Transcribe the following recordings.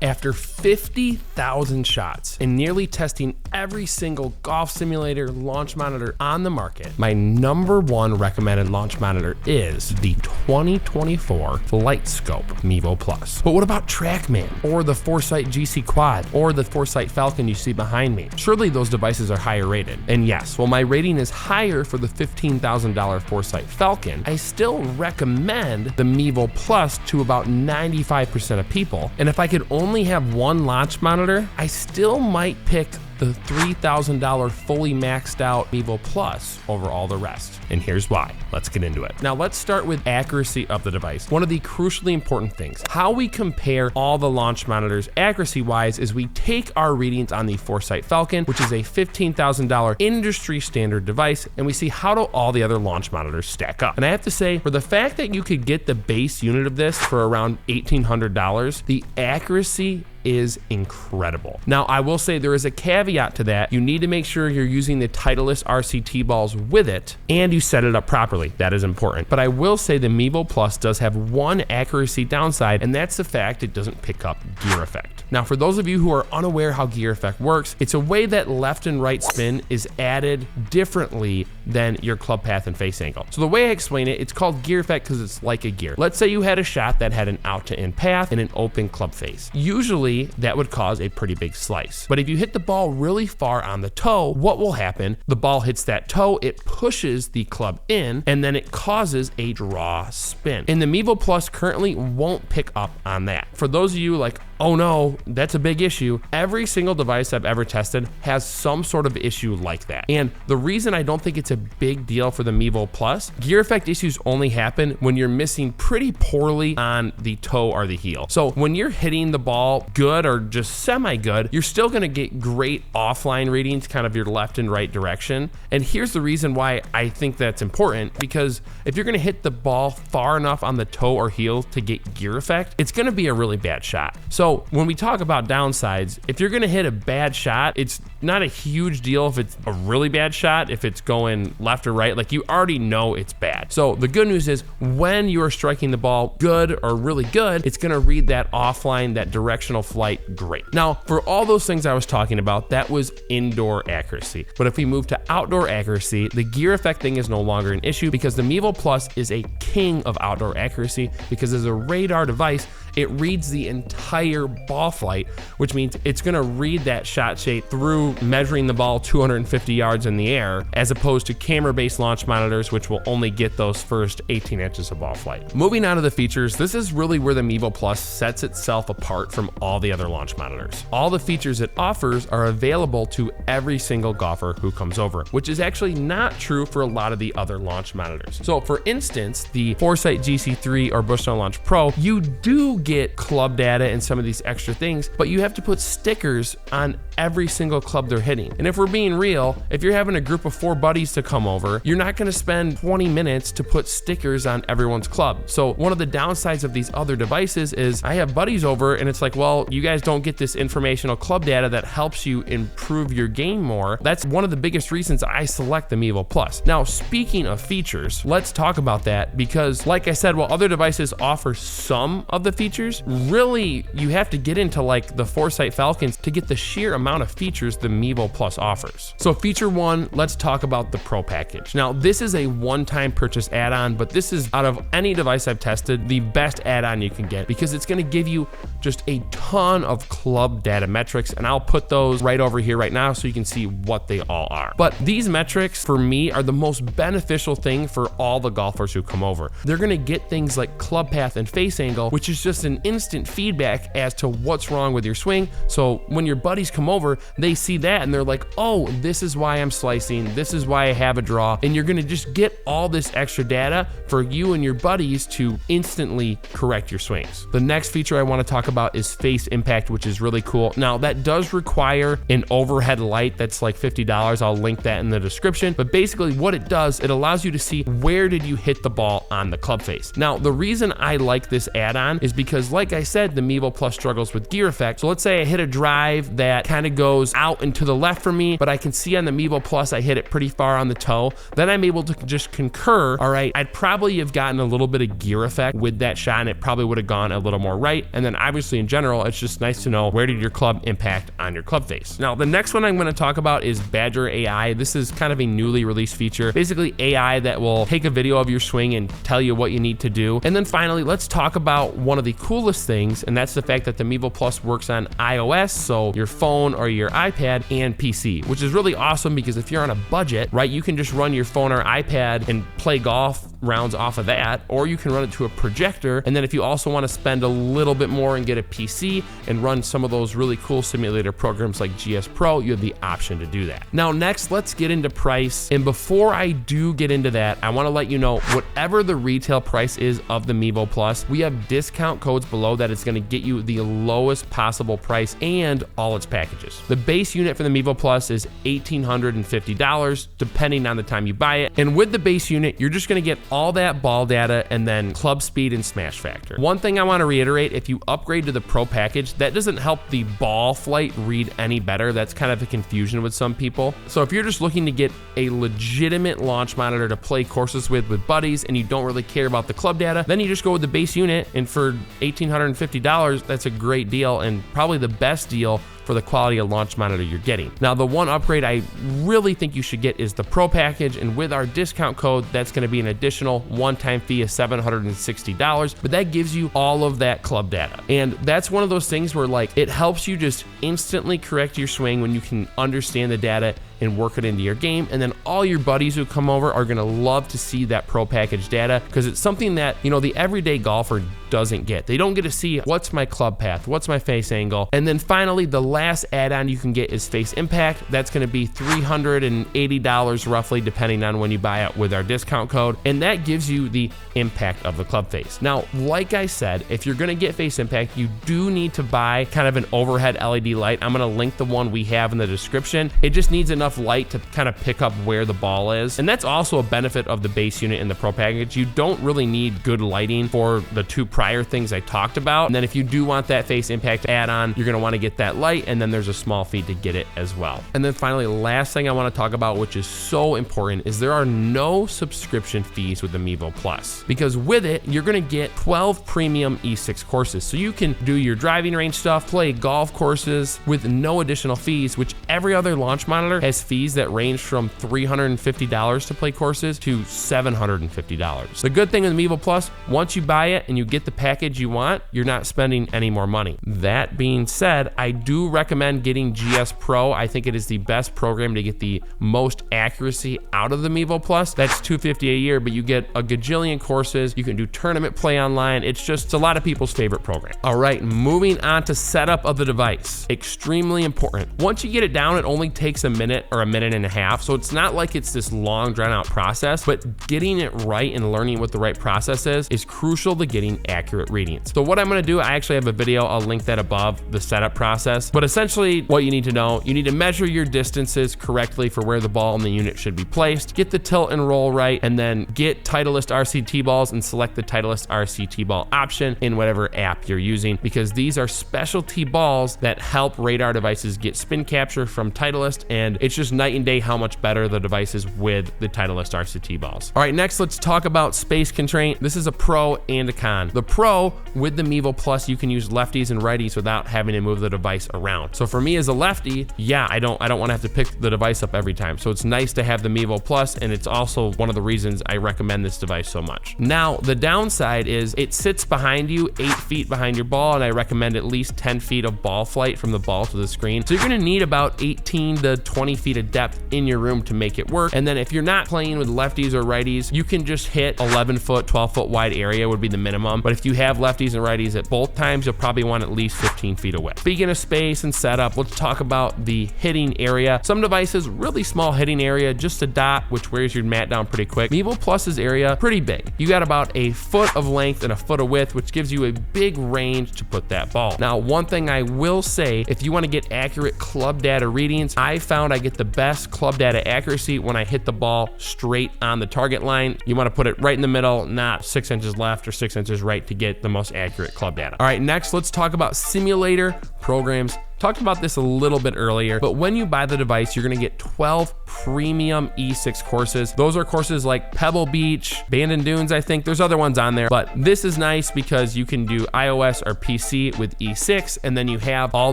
After 50,000 shots and nearly testing every single golf simulator launch monitor on the market, my #1 recommended launch monitor is the 2024 FlightScope Mevo Plus. But what about TrackMan or the Foresight GC Quad or the Foresight Falcon you see behind me? Surely those devices are higher rated. And yes, while my rating is higher for the $15,000 Foresight Falcon, I still recommend the Mevo Plus to about 95% of people. And if I could only have one launch monitor, I still might pick the $3,000 fully maxed out Mevo Plus over all the rest. And here's why. Let's get into it. Now let's start with accuracy of the device. One of the crucially important things. How we compare all the launch monitors accuracy wise is we take our readings on the Foresight Falcon, which is a $15,000 industry standard device, and we see how do all the other launch monitors stack up. And I have to say, for the fact that you could get the base unit of this for around $1,800, the accuracy is incredible. Now, I will say there is a caveat to that. You need to make sure you're using the Titleist RCT balls with it and you set it up properly. That is important. But I will say the Mevo Plus does have one accuracy downside, and that's the fact it doesn't pick up gear effect. Now, for those of you who are unaware how gear effect works, it's a way that left and right spin is added differently than your club path and face angle. So the way I explain it, it's called gear effect because it's like a gear. Let's say you had a shot that had an out to in path and an open club face. Usually that would cause a pretty big slice. But if you hit the ball really far on the toe, what will happen? The ball hits that toe, it pushes the club in, and then it causes a draw spin. And the Mevo Plus currently won't pick up on that. For those of you like, oh no, that's a big issue, every single device I've ever tested has some sort of issue like that. And the reason I don't think it's a big deal for the Mevo Plus, gear effect issues only happen when you're missing pretty poorly on the toe or the heel. So when you're hitting the ball good or just semi-good, you're still gonna get great offline readings, kind of your left and right direction. And here's the reason why I think that's important, because if you're gonna hit the ball far enough on the toe or heel to get gear effect, it's gonna be a really bad shot. So when we talk about downsides, if you're gonna hit a bad shot, it's not a huge deal if it's a really bad shot, if it's going left or right, like you already know it's bad. So the good news is when you are striking the ball good or really good, it's gonna read that offline, that directional flight great. Now, for all those things I was talking about, that was indoor accuracy. But if we move to outdoor accuracy, the gear effect thing is no longer an issue because the Mevo Plus is a king of outdoor accuracy because as a radar device, it reads the entire ball flight, which means it's gonna read that shot shape through measuring the ball 250 yards in the air, as opposed to camera-based launch monitors, which will only get those first 18 inches of ball flight. Moving on to the features, this is really where the Mevo Plus sets itself apart from all the other launch monitors. All the features it offers are available to every single golfer who comes over, which is actually not true for a lot of the other launch monitors. So for instance, the Foresight GC3 or Bushnell Launch Pro, you do get club data and some of these extra things, but you have to put stickers on every single club they're hitting. And if we're being real, if you're having a group of 4 buddies to come over, you're not gonna spend 20 minutes to put stickers on everyone's club. So one of the downsides of these other devices is I have buddies over and it's like, well, you guys don't get this informational club data that helps you improve your game more. That's one of the biggest reasons I select the Mevo Plus. Now, speaking of features, let's talk about that because like I said, while other devices offer some of the features, really you have to get into like the Foresight Falcons to get the sheer amount of features the Mevo Plus offers. So feature 1, let's talk about the Pro package. Now this is a one-time purchase add-on, but this is out of any device I've tested, the best add-on you can get because it's gonna give you just a ton of club data metrics, and I'll put those right over here right now so you can see what they all are. But these metrics for me are the most beneficial thing for all the golfers who come over. They're gonna get things like club path and face angle, which is just an instant feedback as to what's wrong with your swing. So when your buddies come over, they see that and they're like, oh, this is why I'm slicing, this is why I have a draw, and you're gonna just get all this extra data for you and your buddies to instantly correct your swings. The next feature I wanna talk about is face impact, which is really cool. Now that does require an overhead light that's like $50. I'll link that in the description. But basically what it does, it allows you to see where did you hit the ball on the club face. Now the reason I like this add-on is because because like I said, the Mevo Plus struggles with gear effect. So let's say I hit a drive that kind of goes out and to the left for me, but I can see on the Mevo Plus I hit it pretty far on the toe. Then I'm able to just concur, all right, I'd probably have gotten a little bit of gear effect with that shot, and it probably would have gone a little more right. And then obviously in general, it's just nice to know where did your club impact on your club face. Now, the next one I'm going to talk about is Badger AI. This is kind of a newly released feature, basically AI that will take a video of your swing and tell you what you need to do. And then finally, let's talk about one of the coolest things, and that's the fact that the Mevo Plus works on iOS, so your phone or your iPad, and PC, which is really awesome because if you're on a budget, right, you can just run your phone or iPad and play golf rounds off of that, or you can run it to a projector. And then if you also want to spend a little bit more and get a PC and run some of those really cool simulator programs like GSPRO, you have the option to do that. Now, next, let's get into price. And before I do get into that, I want to let you know, whatever the retail price is of the Mevo Plus, we have discount codes below that it's going to get you the lowest possible price and all its packages. The base unit for the Mevo Plus is $1,850, depending on the time you buy it. And with the base unit, you're just going to get all that ball data and then club speed and smash factor. One thing I want to reiterate, if you upgrade to the Pro package, that doesn't help the ball flight read any better. That's kind of a confusion with some people. So if you're just looking to get a legitimate launch monitor to play courses with buddies and you don't really care about the club data, then you just go with the base unit, and for $1,850, that's a great deal and probably the best deal for the quality of launch monitor you're getting. Now, the one upgrade I really think you should get is the Pro package, and with our discount code, that's going to be an additional one-time fee of $760, but that gives you all of that club data. And that's one of those things where, like, it helps you just instantly correct your swing when you can understand the data and work it into your game. And then all your buddies who come over are gonna love to see that Pro package data, because it's something that, you know, the everyday golfer doesn't get. They don't get to see what's my club path, what's my face angle. And then finally, the last add-on you can get is face impact. That's gonna be $380 roughly, depending on when you buy it with our discount code. And that gives you the impact of the club face. Now, like I said, if you're gonna get face impact, you do need to buy kind of an overhead LED light. I'm gonna link the one we have in the description. It just needs enough light to kind of pick up where the ball is. And that's also a benefit of the base unit and the Pro package. You don't really need good lighting for the two prior things I talked about. And then if you do want that face impact add-on, you're gonna wanna get that light, and then there's a small fee to get it as well. And then finally, last thing I wanna talk about, which is so important, is there are no subscription fees with the Mevo Plus. Because with it, you're gonna get 12 premium E6 courses. So you can do your driving range stuff, play golf courses with no additional fees, which every other launch monitor has fees that range from $350 to play courses to $750. The good thing with the Mevo Plus, once you buy it and you get the package you want, you're not spending any more money. That being said, I do recommend getting GSPRO. I think it is the best program to get the most accuracy out of the Mevo Plus. That's $250 a year, but you get a gajillion courses. You can do tournament play online. It's a lot of people's favorite program. All right, moving on to setup of the device. Extremely important. Once you get it down, it only takes a minute or a minute and a half. So it's not like it's this long drawn out process, but getting it right and learning what the right process is crucial to getting accurate readings. So what I'm gonna do, I actually have a video, I'll link that above, the setup process. But essentially what you need to know, you need to measure your distances correctly for where the ball in the unit should be placed, get the tilt and roll right, and then get Titleist RCT balls and select the Titleist RCT ball option in whatever app you're using, because these are specialty balls that help radar devices get spin capture from Titleist, and it's just night and day how much better the device is with the Titleist RCT balls. All right, next let's talk about space constraint. This is a pro and a con. The pro, with the Mevo Plus, you can use lefties and righties without having to move the device around. So for me as a lefty, yeah, I don't want to have to pick the device up every time. So it's nice to have the Mevo Plus, and it's also one of the reasons I recommend this device so much. Now, the downside is it sits behind you, 8 feet behind your ball, and I recommend at least 10 feet of ball flight from the ball to the screen. So you're gonna need about 18 to 20 feet of depth in your room to make it work. And then if you're not playing with lefties or righties, you can just hit 11 foot, 12 foot wide area would be the minimum. But if you have lefties and righties at both times, you'll probably want at least 15 feet away. Speaking of space and setup, let's talk about the hitting area. Some devices, really small hitting area, just a dot, which wears your mat down pretty quick. Mevo Plus's area, pretty big. You got about a foot of length and a foot of width, which gives you a big range to put that ball. Now, one thing I will say, if you want to get accurate club data readings, I found I get the best club data accuracy when I hit the ball straight on the target line. You want to put it right in the middle, not 6 inches left or 6 inches right to get the most accurate club data. All right, next let's talk about simulator programs. Talked about this a little bit earlier, but when you buy the device, you're gonna get 12 premium E6 courses. Those are courses like Pebble Beach, Bandon Dunes, I think. There's other ones on there, but this is nice because you can do iOS or PC with E6, and then you have all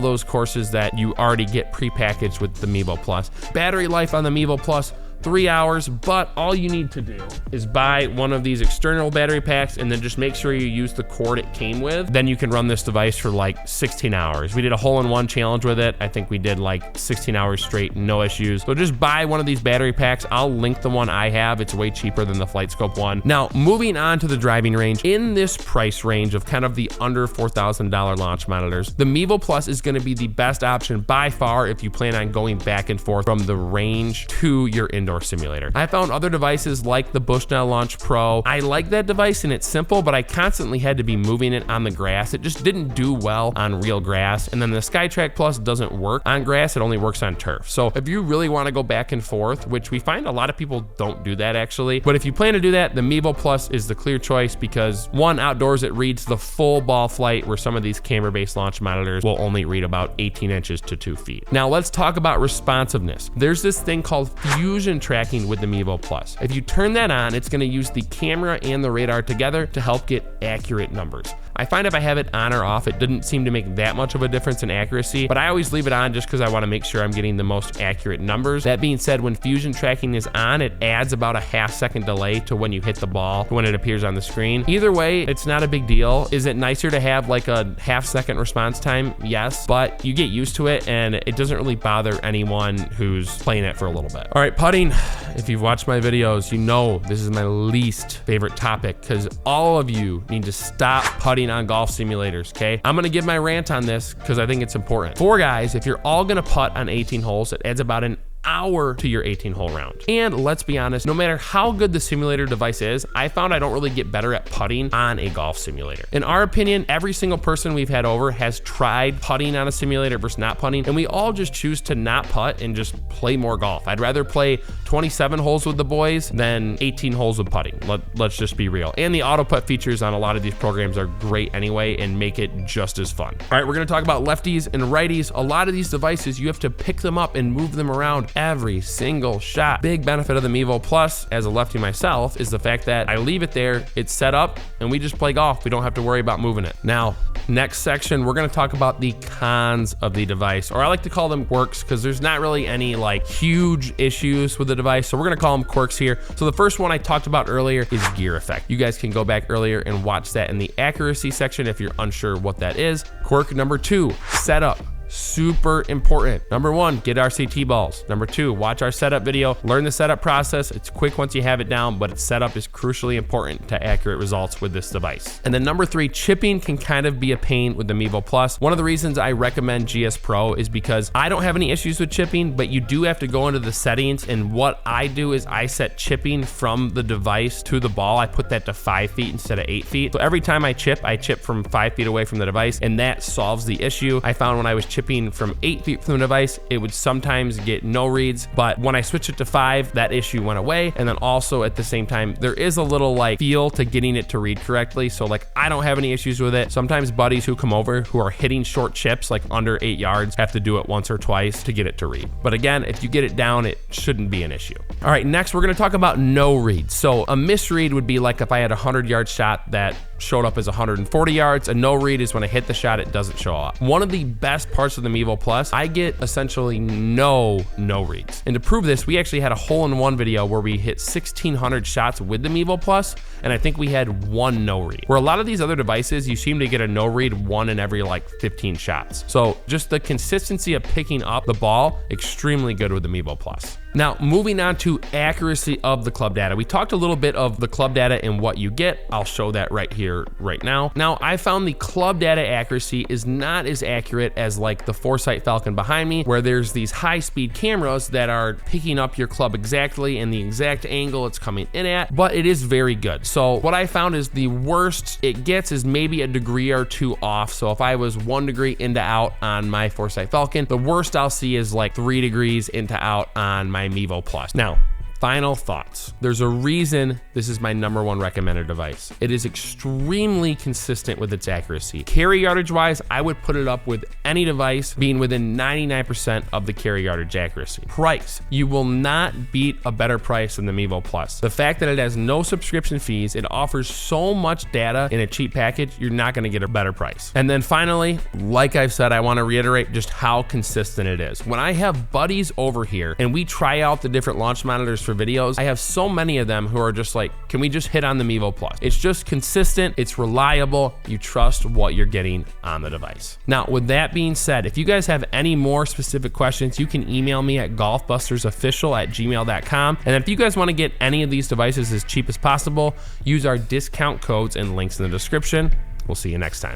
those courses that you already get prepackaged with the Mevo Plus. Battery life on the Mevo Plus, 3 hours, but all you need to do is buy one of these external battery packs and then just make sure you use the cord it came with. Then you can run this device for like 16 hours. We did a hole-in-one challenge with it. I think we did like 16 hours straight, no issues. So just buy one of these battery packs. I'll link the one I have. It's way cheaper than the FlightScope one. Now, moving on to the driving range, in this price range of kind of the under $4,000 launch monitors, the Mevo Plus is gonna be the best option by far if you plan on going back and forth from the range to your indoor simulator. I found other devices like the Bushnell Launch Pro. I like that device and it's simple, but I constantly had to be moving it on the grass. It just didn't do well on real grass. And then the SkyTrack Plus doesn't work on grass, it only works on turf. So if you really want to go back and forth, which we find a lot of people don't do that actually, but if you plan to do that, the Mevo Plus is the clear choice because one, outdoors it reads the full ball flight where some of these camera-based launch monitors will only read about 18 inches to 2 feet. Now let's talk about responsiveness. There's this thing called fusion tracking with the Mevo Plus. If you turn that on, it's gonna use the camera and the radar together to help get accurate numbers. I find if I have it on or off, it didn't seem to make that much of a difference in accuracy, but I always leave it on just because I want to make sure I'm getting the most accurate numbers. That being said, when fusion tracking is on, it adds about a half-second delay to when you hit the ball, when it appears on the screen. Either way, it's not a big deal. Is it nicer to have like a half-second response time? Yes, but you get used to it and it doesn't really bother anyone who's playing it for a little bit. All right, putting. If you've watched my videos, you know this is my least favorite topic because all of you need to stop putting on golf simulators, okay? I'm gonna give my rant on this because I think it's important. For guys, if you're all gonna putt on 18 holes, it adds about an hour to your 18-hole round. And let's be honest, no matter how good the simulator device is, I found I don't really get better at putting on a golf simulator. In our opinion, every single person we've had over has tried putting on a simulator versus not putting, and we all just choose to not putt and just play more golf. I'd rather play 27 holes with the boys than 18 holes with putting. Let's just be real. And the auto putt features on a lot of these programs are great anyway and make it just as fun. All right, we're gonna talk about lefties and righties. A lot of these devices, you have to pick them up and move them around every single shot. Big benefit of the Mevo Plus as a lefty myself is the fact that I leave it there, it's set up, and we just play golf. We don't have to worry about moving it. Now, next section, we're gonna talk about the cons of the device, or I like to call them quirks because there's not really any like huge issues with the device, so we're gonna call them quirks here. So the first one I talked about earlier is gear effect. You guys can go back earlier and watch that in the accuracy section if you're unsure what that is. Quirk number 2, setup. Super important. Number 1, get RCT balls. Number 2, watch our setup video, learn the setup process. It's quick once you have it down, but setup is crucially important to accurate results with this device. And then number 3, chipping can kind of be a pain with the Mevo Plus. One of the reasons I recommend GSPRO is because I don't have any issues with chipping, but you do have to go into the settings, and what I do is I set chipping from the device to the ball. I put that to 5 feet instead of 8 feet. So every time I chip from 5 feet away from the device, and that solves the issue. I found when I was chipping from 8 feet from the device, it would sometimes get no reads, but when I switched it to 5, that issue went away. And then also at the same time, there is a little like feel to getting it to read correctly. So like I don't have any issues with it. Sometimes buddies who come over who are hitting short chips like under 8 yards have to do it once or twice to get it to read. But again, if you get it down, it shouldn't be an issue. All right, next we're gonna talk about no read. So a misread would be like if I had a 100-yard shot that showed up as 140 yards. A no read is when I hit the shot, it doesn't show up. One of the best parts of the Mevo Plus, I get essentially no reads. And to prove this, we actually had a hole-in-one video where we hit 1,600 shots with the Mevo Plus, and I think we had 1 no read. Where a lot of these other devices, you seem to get a no read 1 in every like 15 shots. So just the consistency of picking up the ball, extremely good with the Mevo Plus. Now, moving on to accuracy of the club data. We talked a little bit of the club data and what you get. I'll show that right here, right now. Now, I found the club data accuracy is not as accurate as like the Foresight Falcon behind me, where there's these high-speed cameras that are picking up your club exactly in the exact angle it's coming in at, but it is very good. So what I found is the worst it gets is maybe a degree or two off. So if I was 1 degree into out on my Foresight Falcon, the worst I'll see is like 3 degrees into out on my Mevo Plus. Now, final thoughts. There's a reason this is my #1 recommended device. It is extremely consistent with its accuracy. Carry yardage wise, I would put it up with any device being within 99% of the carry yardage accuracy. Price, you will not beat a better price than the Mevo Plus. The fact that it has no subscription fees, it offers so much data in a cheap package, you're not gonna get a better price. And then finally, like I've said, I wanna reiterate just how consistent it is. When I have buddies over here and we try out the different launch monitors for videos, I have so many of them who are just like, can we just hit on the Mevo Plus? It's just consistent, it's reliable, you trust what you're getting on the device. Now, with that being said, if you guys have any more specific questions, you can email me at golfbustersofficial@gmail.com. And if you guys want to get any of these devices as cheap as possible, use our discount codes and links in the description. We'll see you next time.